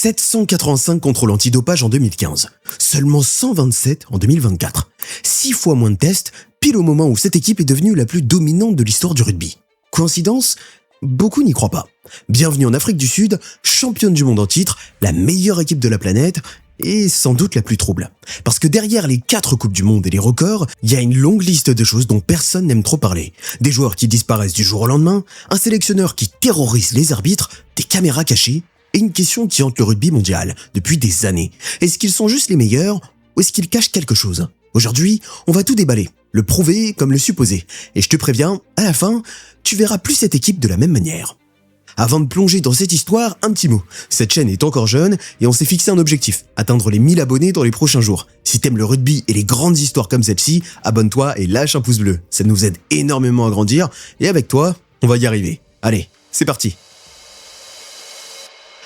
785 contrôles antidopage en 2015, seulement 127 en 2024. 6 fois moins de tests, pile au moment où cette équipe est devenue la plus dominante de l'histoire du rugby. Coïncidence ? Beaucoup n'y croient pas. Bienvenue en Afrique du Sud, championne du monde en titre, la meilleure équipe de la planète, et sans doute la plus trouble. Parce que derrière les 4 coupes du monde et les records, il y a une longue liste de choses dont personne n'aime trop parler. Des joueurs qui disparaissent du jour au lendemain, un sélectionneur qui terrorise les arbitres, des caméras cachées, et une question qui hante le rugby mondial depuis des années. Est-ce qu'ils sont juste les meilleurs, ou est-ce qu'ils cachent quelque chose ? Aujourd'hui, on va tout déballer, le prouver comme le supposer. Et je te préviens, à la fin, tu verras plus cette équipe de la même manière. Avant de plonger dans cette histoire, un petit mot. Cette chaîne est encore jeune et on s'est fixé un objectif, atteindre les 1000 abonnés dans les prochains jours. Si t'aimes le rugby et les grandes histoires comme celle-ci, abonne-toi et lâche un pouce bleu. Ça nous aide énormément à grandir et avec toi, on va y arriver. Allez, c'est parti.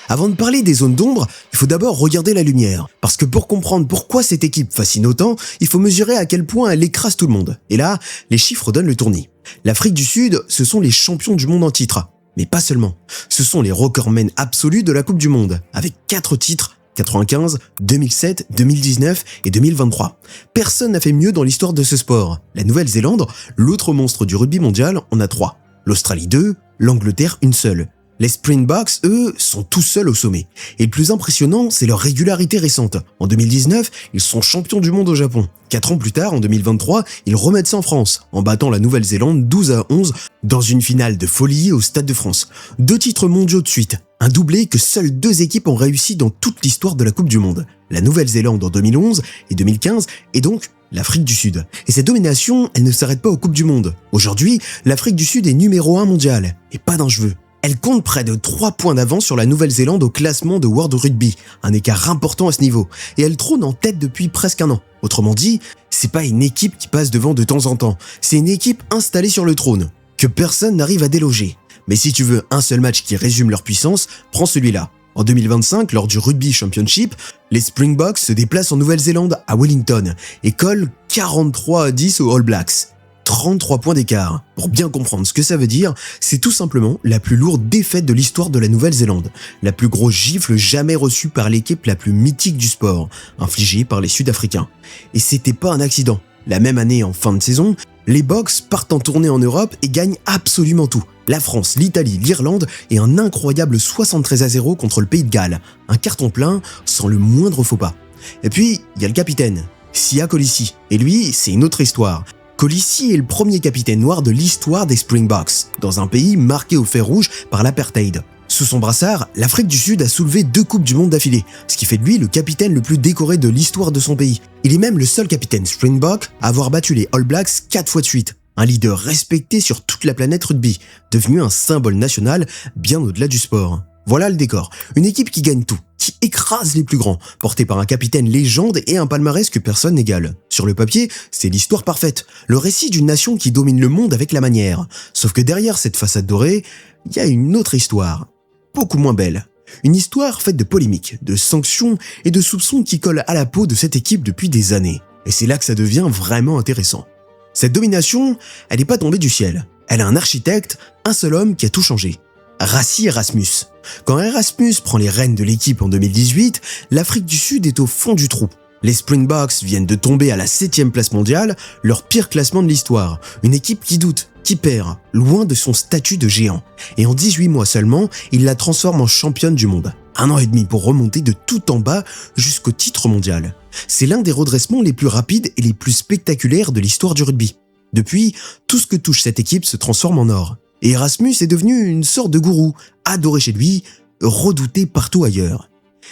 Avant de parler des zones d'ombre, il faut d'abord regarder la lumière. Parce que pour comprendre pourquoi cette équipe fascine autant, il faut mesurer à quel point elle écrase tout le monde. Et là, les chiffres donnent le tournis. L'Afrique du Sud, ce sont les champions du monde en titre. Mais pas seulement. Ce sont les recordmen absolus de la Coupe du Monde, avec 4 titres, 95, 2007, 2019 et 2023. Personne n'a fait mieux dans l'histoire de ce sport. La Nouvelle-Zélande, l'autre monstre du rugby mondial, en a 3. L'Australie 2, l'Angleterre une seule. Les Springboks, eux, sont tout seuls au sommet. Et le plus impressionnant, c'est leur régularité récente. En 2019, ils sont champions du monde au Japon. 4 ans plus tard, en 2023, ils remettent ça en France, en battant la Nouvelle-Zélande 12-11 dans une finale de folie au Stade de France. 2 titres mondiaux de suite, un doublé que seules 2 équipes ont réussi dans toute l'histoire de la Coupe du Monde. La Nouvelle-Zélande en 2011 et 2015, et donc l'Afrique du Sud. Et cette domination, elle ne s'arrête pas aux Coupes du Monde. Aujourd'hui, l'Afrique du Sud est numéro 1 mondial, et pas d'un cheveu. Elle compte près de 3 points d'avance sur la Nouvelle-Zélande au classement de World Rugby, un écart important à ce niveau, et elle trône en tête depuis presque un an. Autrement dit, c'est pas une équipe qui passe devant de temps en temps, c'est une équipe installée sur le trône, que personne n'arrive à déloger. Mais si tu veux un seul match qui résume leur puissance, prends celui-là. En 2025, lors du Rugby Championship, les Springboks se déplacent en Nouvelle-Zélande à Wellington et collent 43-10 aux All Blacks. 33 points d'écart. Pour bien comprendre ce que ça veut dire, c'est tout simplement la plus lourde défaite de l'histoire de la Nouvelle-Zélande, la plus grosse gifle jamais reçue par l'équipe la plus mythique du sport, infligée par les Sud-Africains. Et c'était pas un accident. La même année, en fin de saison, les Boks partent en tournée en Europe et gagnent absolument tout. La France, l'Italie, l'Irlande et un incroyable 73-0 contre le Pays de Galles. Un carton plein sans le moindre faux pas. Et puis, il y a le capitaine, Siya Kolisi. Et lui, c'est une autre histoire. Kolisi est le premier capitaine noir de l'histoire des Springboks, dans un pays marqué au fer rouge par l'apartheid. Sous son brassard, l'Afrique du Sud a soulevé 2 coupes du monde d'affilée, ce qui fait de lui le capitaine le plus décoré de l'histoire de son pays. Il est même le seul capitaine Springbok à avoir battu les All Blacks 4 fois de suite. Un leader respecté sur toute la planète rugby, devenu un symbole national bien au-delà du sport. Voilà le décor, une équipe qui gagne tout, qui écrase les plus grands, portée par un capitaine légende et un palmarès que personne n'égale. Sur le papier, c'est l'histoire parfaite, le récit d'une nation qui domine le monde avec la manière. Sauf que derrière cette façade dorée, il y a une autre histoire, beaucoup moins belle. Une histoire faite de polémiques, de sanctions et de soupçons qui collent à la peau de cette équipe depuis des années. Et c'est là que ça devient vraiment intéressant. Cette domination, elle n'est pas tombée du ciel. Elle a un architecte, un seul homme qui a tout changé. Rassie Erasmus. Quand Erasmus prend les rênes de l'équipe en 2018, l'Afrique du Sud est au fond du trou. Les Springboks viennent de tomber à la 7e place mondiale, leur pire classement de l'histoire. Une équipe qui doute, qui perd, loin de son statut de géant. Et en 18 mois seulement, il la transforme en championne du monde. 1 an et demi pour remonter de tout en bas jusqu'au titre mondial. C'est l'un des redressements les plus rapides et les plus spectaculaires de l'histoire du rugby. Depuis, tout ce que touche cette équipe se transforme en or. Et Erasmus est devenu une sorte de gourou, adoré chez lui, redouté partout ailleurs.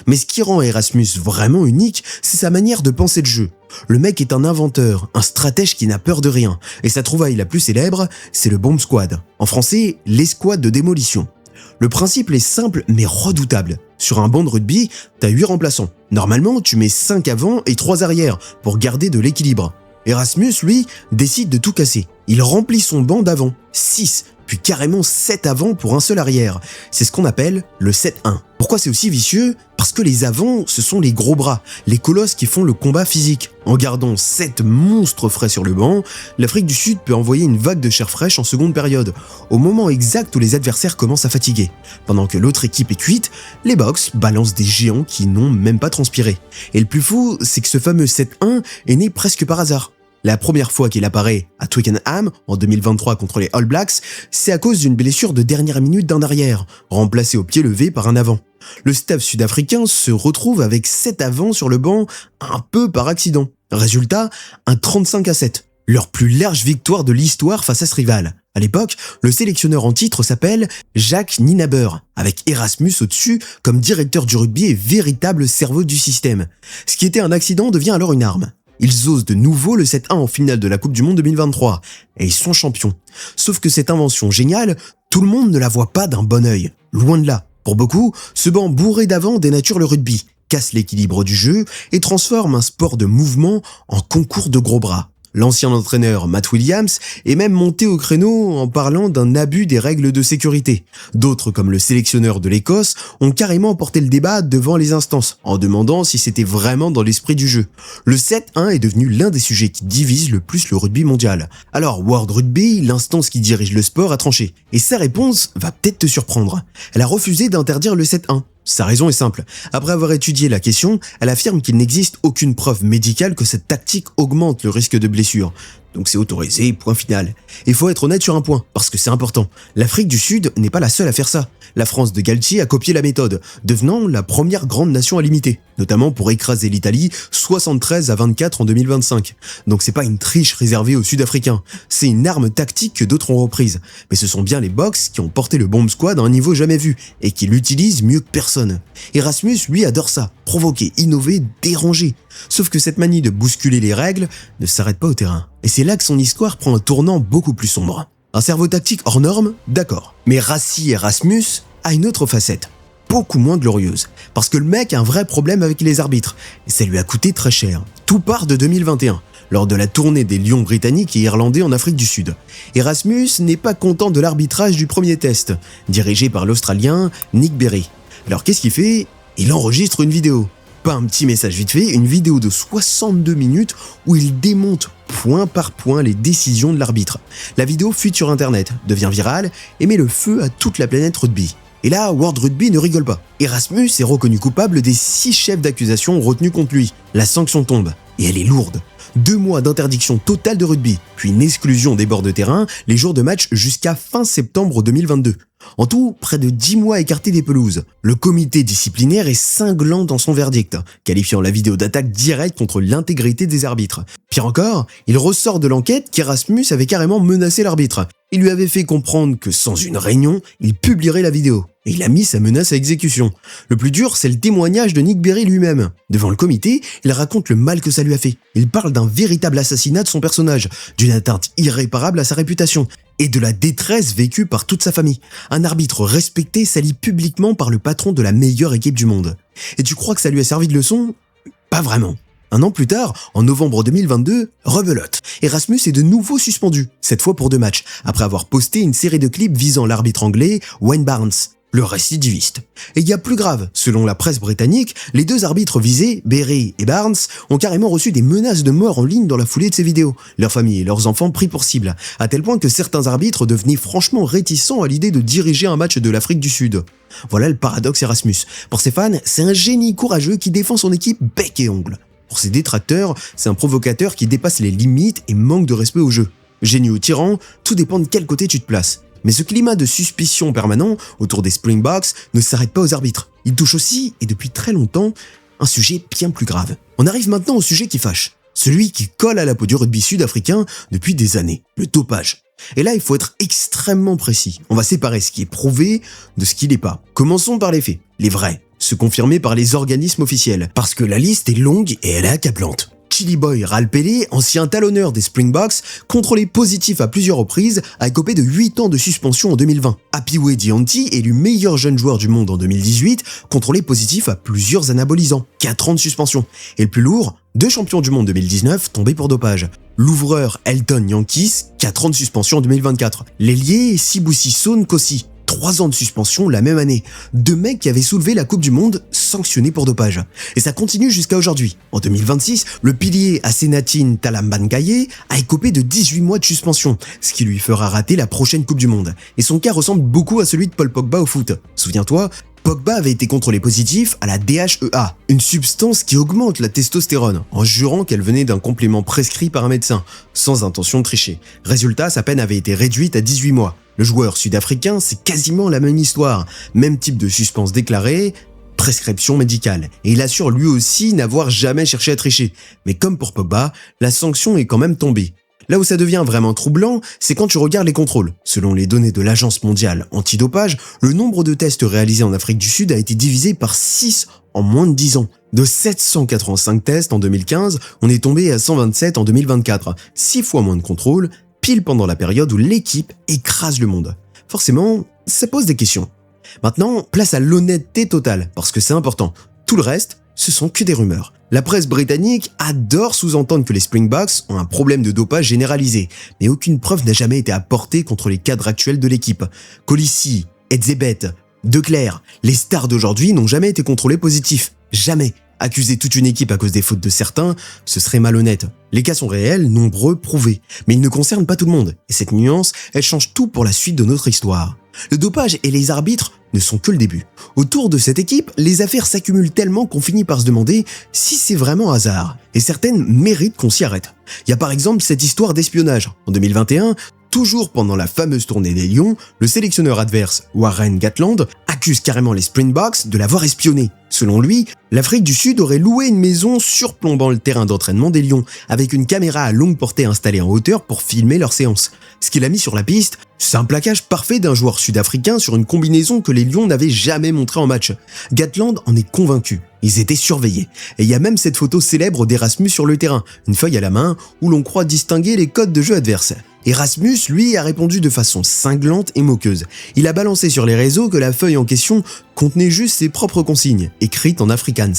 Mais ce qui rend Erasmus vraiment unique, c'est sa manière de penser le jeu. Le mec est un inventeur, un stratège qui n'a peur de rien. Et sa trouvaille la plus célèbre, c'est le Bomb Squad. En français, l'escouade de démolition. Le principe est simple mais redoutable. Sur un banc de rugby, t'as 8 remplaçants. Normalement, tu mets 5 avant et 3 arrière pour garder de l'équilibre. Erasmus, lui, décide de tout casser. Il remplit son banc d'avant. 6, puis carrément 7 avants pour un seul arrière. C'est ce qu'on appelle le 7-1. Pourquoi c'est aussi vicieux? Parce que les avants, ce sont les gros bras, les colosses qui font le combat physique. En gardant 7 monstres frais sur le banc, l'Afrique du Sud peut envoyer une vague de chair fraîche en seconde période, au moment exact où les adversaires commencent à fatiguer. Pendant que l'autre équipe est cuite, les Box balancent des géants qui n'ont même pas transpiré. Et le plus fou, c'est que ce fameux 7-1 est né presque par hasard. La première fois qu'il apparaît à Twickenham, en 2023 contre les All Blacks, c'est à cause d'une blessure de dernière minute d'un arrière, remplacé au pied levé par un avant. Le staff sud-africain se retrouve avec 7 avants sur le banc, un peu par accident. Résultat, un 35-7. Leur plus large victoire de l'histoire face à ce rival. À l'époque, le sélectionneur en titre s'appelle Jacques Nienaber, avec Erasmus au-dessus comme directeur du rugby et véritable cerveau du système. Ce qui était un accident devient alors une arme. Ils osent de nouveau le 7-1 en finale de la Coupe du Monde 2023, et ils sont champions. Sauf que cette invention géniale, tout le monde ne la voit pas d'un bon œil, loin de là. Pour beaucoup, ce banc bourré d'avant dénature le rugby, casse l'équilibre du jeu et transforme un sport de mouvement en concours de gros bras. L'ancien entraîneur Matt Williams est même monté au créneau en parlant d'un abus des règles de sécurité. D'autres, comme le sélectionneur de l'Écosse, ont carrément porté le débat devant les instances, en demandant si c'était vraiment dans l'esprit du jeu. Le 7-1 est devenu l'un des sujets qui divise le plus le rugby mondial. Alors World Rugby, l'instance qui dirige le sport, a tranché. Et sa réponse va peut-être te surprendre. Elle a refusé d'interdire le 7-1. Sa raison est simple. Après avoir étudié la question, elle affirme qu'il n'existe aucune preuve médicale que cette tactique augmente le risque de blessure. Donc c'est autorisé, point final. Il faut être honnête sur un point, parce que c'est important. L'Afrique du Sud n'est pas la seule à faire ça. La France de Galtier a copié la méthode, devenant la première grande nation à l'imiter, notamment pour écraser l'Italie 73-24 en 2025. Donc c'est pas une triche réservée aux Sud-Africains, c'est une arme tactique que d'autres ont reprise. Mais ce sont bien les Box qui ont porté le Bomb Squad à un niveau jamais vu, et qui l'utilisent mieux que personne. Erasmus, lui, adore ça, provoquer, innover, déranger. Sauf que cette manie de bousculer les règles ne s'arrête pas au terrain. Et c'est là que son histoire prend un tournant beaucoup plus sombre. Un cerveau tactique hors norme, d'accord. Mais Rassi Erasmus a une autre facette, beaucoup moins glorieuse. Parce que le mec a un vrai problème avec les arbitres, et ça lui a coûté très cher. Tout part de 2021, lors de la tournée des Lions britanniques et irlandais en Afrique du Sud. Erasmus n'est pas content de l'arbitrage du premier test, dirigé par l'Australien Nick Berry. Alors qu'est-ce qu'il fait? Il enregistre une vidéo. Pas un petit message vite fait, une vidéo de 62 minutes où il démonte point par point les décisions de l'arbitre. La vidéo fuite sur internet, devient virale et met le feu à toute la planète rugby. Et là, World Rugby ne rigole pas. Erasmus est reconnu coupable des 6 chefs d'accusation retenus contre lui. La sanction tombe, et elle est lourde. 2 mois d'interdiction totale de rugby, puis une exclusion des bords de terrain les jours de match jusqu'à fin septembre 2022. En tout, près de 10 mois écartés des pelouses. Le comité disciplinaire est cinglant dans son verdict, qualifiant la vidéo d'attaque directe contre l'intégrité des arbitres. Pire encore, il ressort de l'enquête qu'Erasmus avait carrément menacé l'arbitre. Il lui avait fait comprendre que sans une réunion, il publierait la vidéo. Et il a mis sa menace à exécution. Le plus dur, c'est le témoignage de Nick Berry lui-même. Devant le comité, il raconte le mal que ça lui a fait. Il parle d'un véritable assassinat de son personnage, d'une atteinte irréparable à sa réputation, et de la détresse vécue par toute sa famille. Un arbitre respecté sali publiquement par le patron de la meilleure équipe du monde. Et tu crois que ça lui a servi de leçon? Pas vraiment. Un an plus tard, en novembre 2022, rebelote. Erasmus est de nouveau suspendu, cette fois pour 2 matchs, après avoir posté une série de clips visant l'arbitre anglais Wayne Barnes, le récidiviste. Et il y a plus grave, selon la presse britannique, les 2 arbitres visés, Berry et Barnes, ont carrément reçu des menaces de mort en ligne dans la foulée de ces vidéos. Leurs familles et leurs enfants pris pour cible, à tel point que certains arbitres devenaient franchement réticents à l'idée de diriger un match de l'Afrique du Sud. Voilà le paradoxe Erasmus. Pour ses fans, c'est un génie courageux qui défend son équipe bec et ongle. Pour ses détracteurs, c'est un provocateur qui dépasse les limites et manque de respect au jeu. Génie ou tyran, tout dépend de quel côté tu te places. Mais ce climat de suspicion permanent autour des Springboks ne s'arrête pas aux arbitres. Il touche aussi, et depuis très longtemps, un sujet bien plus grave. On arrive maintenant au sujet qui fâche. Celui qui colle à la peau du rugby sud-africain depuis des années, le dopage. Et là, il faut être extrêmement précis. On va séparer ce qui est prouvé de ce qui l'est pas. Commençons par les faits, les vrais, ceux confirmés par les organismes officiels, parce que la liste est longue et elle est accablante. Chili Boy Ral Pelé, ancien talonneur des Springboks, contrôlé positif à plusieurs reprises, a écopé de 8 ans de suspension en 2020. Apiwe Dianti, élu meilleur jeune joueur du monde en 2018, contrôlé positif à plusieurs anabolisants, 4 ans de suspension. Et le plus lourd, 2 champions du monde 2019 tombés pour dopage. L'ouvreur Elton Yankis, 4 ans de suspension en 2024. L'ailier Sibusi Son Kosi, 3 ans de suspension la même année. 2 mecs qui avaient soulevé la Coupe du Monde sanctionnés pour dopage. Et ça continue jusqu'à aujourd'hui. En 2026, le pilier Asenatin Talambangaye a écopé de 18 mois de suspension, ce qui lui fera rater la prochaine Coupe du Monde. Et son cas ressemble beaucoup à celui de Paul Pogba au foot. Souviens-toi, Pogba avait été contrôlé positif à la DHEA, une substance qui augmente la testostérone, en jurant qu'elle venait d'un complément prescrit par un médecin, sans intention de tricher. Résultat, sa peine avait été réduite à 18 mois. Le joueur sud-africain, c'est quasiment la même histoire, même type de suspens déclarée, prescription médicale. Et il assure lui aussi n'avoir jamais cherché à tricher. Mais comme pour Pogba, la sanction est quand même tombée. Là où ça devient vraiment troublant, c'est quand tu regardes les contrôles. Selon les données de l'Agence mondiale antidopage, le nombre de tests réalisés en Afrique du Sud a été divisé par 6 en moins de 10 ans. De 785 tests en 2015, on est tombé à 127 en 2024. 6 fois moins de contrôles, pile pendant la période où l'équipe écrase le monde. Forcément, ça pose des questions. Maintenant, place à l'honnêteté totale, parce que c'est important. Tout le reste, ce sont que des rumeurs. La presse britannique adore sous-entendre que les Springboks ont un problème de dopage généralisé, mais aucune preuve n'a jamais été apportée contre les cadres actuels de l'équipe. Colissi, Edzebet, De Clercq, les stars d'aujourd'hui n'ont jamais été contrôlés positifs. Jamais. Accuser toute une équipe à cause des fautes de certains, ce serait malhonnête. Les cas sont réels, nombreux, prouvés. Mais ils ne concernent pas tout le monde. Et cette nuance, elle change tout pour la suite de notre histoire. Le dopage et les arbitres ne sont que le début. Autour de cette équipe, les affaires s'accumulent tellement qu'on finit par se demander si c'est vraiment hasard. Et certaines méritent qu'on s'y arrête. Il y a par exemple cette histoire d'espionnage. En 2021, toujours pendant la fameuse tournée des Lions, le sélectionneur adverse, Warren Gatland, accuse carrément les Springboks de l'avoir espionné. Selon lui, l'Afrique du Sud aurait loué une maison surplombant le terrain d'entraînement des Lions, avec une caméra à longue portée installée en hauteur pour filmer leurs séances. Ce qu'il a mis sur la piste, c'est un plaquage parfait d'un joueur sud-africain sur une combinaison que les Lions n'avaient jamais montrée en match. Gatland en est convaincu. Ils étaient surveillés. Et il y a même cette photo célèbre d'Erasmus sur le terrain, une feuille à la main, où l'on croit distinguer les codes de jeu adverses. Erasmus, lui, a répondu de façon cinglante et moqueuse. Il a balancé sur les réseaux que la feuille en question contenait juste ses propres consignes, écrites en afrikaans.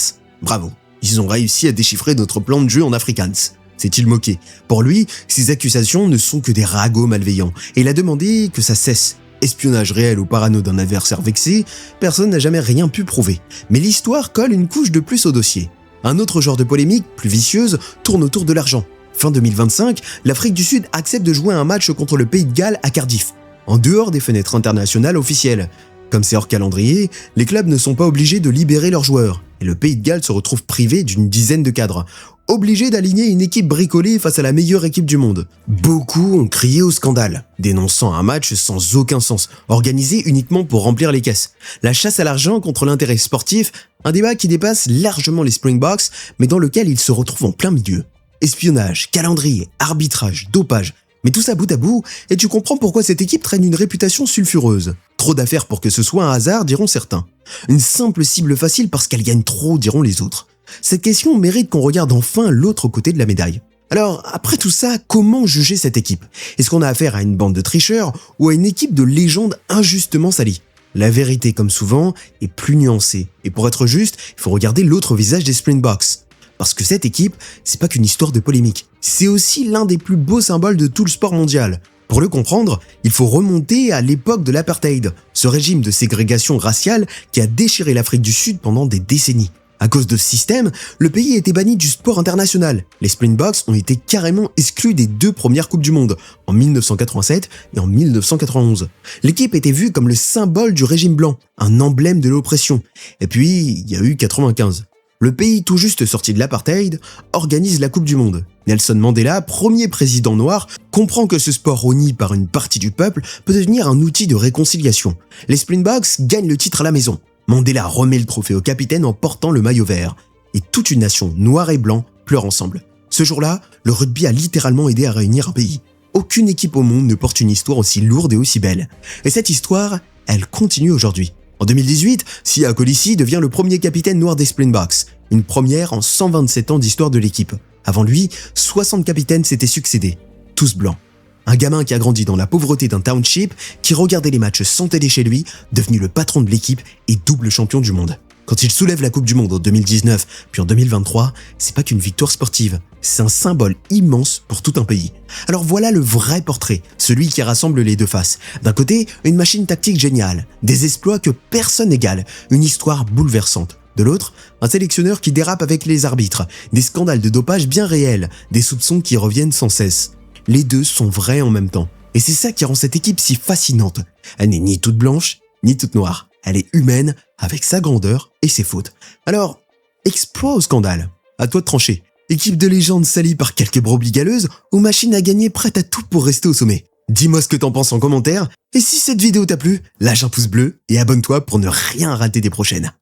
Bravo, ils ont réussi à déchiffrer notre plan de jeu en afrikaans. S'est-il moqué. Pour lui, ces accusations ne sont que des ragots malveillants, et il a demandé que ça cesse. Espionnage réel ou parano d'un adversaire vexé, personne n'a jamais rien pu prouver. Mais l'histoire colle une couche de plus au dossier. Un autre genre de polémique, plus vicieuse, tourne autour de l'argent. Fin 2025, l'Afrique du Sud accepte de jouer un match contre le Pays de Galles à Cardiff, en dehors des fenêtres internationales officielles. Comme c'est hors calendrier, les clubs ne sont pas obligés de libérer leurs joueurs, et le Pays de Galles se retrouve privé d'une dizaine de cadres, obligé d'aligner une équipe bricolée face à la meilleure équipe du monde. Beaucoup ont crié au scandale, dénonçant un match sans aucun sens, organisé uniquement pour remplir les caisses. La chasse à l'argent contre l'intérêt sportif, un débat qui dépasse largement les Springboks, mais dans lequel ils se retrouvent en plein milieu. Espionnage, calendrier, arbitrage, dopage, mais tout ça bout à bout, et tu comprends pourquoi cette équipe traîne une réputation sulfureuse. Trop d'affaires pour que ce soit un hasard, diront certains. Une simple cible facile parce qu'elle gagne trop, diront les autres. Cette question mérite qu'on regarde enfin l'autre côté de la médaille. Alors, après tout ça, comment juger cette équipe? Est-ce qu'on a affaire à une bande de tricheurs ou à une équipe de légendes injustement salies? La vérité, comme souvent, est plus nuancée. Et pour être juste, il faut regarder l'autre visage des Springboks. Parce que cette équipe, c'est pas qu'une histoire de polémique. C'est aussi l'un des plus beaux symboles de tout le sport mondial. Pour le comprendre, il faut remonter à l'époque de l'apartheid, ce régime de ségrégation raciale qui a déchiré l'Afrique du Sud pendant des décennies. À cause de ce système, le pays a été banni du sport international. Les Springboks ont été carrément exclus des 2 premières Coupes du Monde, en 1987 et en 1991. L'équipe était vue comme le symbole du régime blanc, un emblème de l'oppression. Et puis, il y a eu 95. Le pays tout juste sorti de l'apartheid organise la Coupe du Monde. Nelson Mandela, premier président noir, comprend que ce sport honni par une partie du peuple peut devenir un outil de réconciliation. Les Springboks gagnent le titre à la maison. Mandela remet le trophée au capitaine en portant le maillot vert. Et toute une nation, noire et blanc, pleure ensemble. Ce jour-là, le rugby a littéralement aidé à réunir un pays. Aucune équipe au monde ne porte une histoire aussi lourde et aussi belle. Et cette histoire, elle continue aujourd'hui. En 2018, Siya Kolisi devient le premier capitaine noir des Springboks, une première en 127 ans d'histoire de l'équipe. Avant lui, 60 capitaines s'étaient succédés, tous blancs. Un gamin qui a grandi dans la pauvreté d'un township, qui regardait les matchs sans télé chez lui, devenu le patron de l'équipe et double champion du monde. Quand il soulève la Coupe du Monde en 2019 puis en 2023, c'est pas qu'une victoire sportive, c'est un symbole immense pour tout un pays. Alors voilà le vrai portrait, celui qui rassemble les deux faces. D'un côté, une machine tactique géniale, des exploits que personne n'égale, une histoire bouleversante. De l'autre, un sélectionneur qui dérape avec les arbitres, des scandales de dopage bien réels, des soupçons qui reviennent sans cesse. Les deux sont vrais en même temps. Et c'est ça qui rend cette équipe si fascinante. Elle n'est ni toute blanche, ni toute noire. Elle est humaine, avec sa grandeur et ses fautes. Alors, exploit au scandale. À toi de trancher. Équipe de légende salie par quelques brebis galeuses ou machine à gagner prête à tout pour rester au sommet? Dis-moi ce que t'en penses en commentaire. Et si cette vidéo t'a plu, lâche un pouce bleu et abonne-toi pour ne rien rater des prochaines.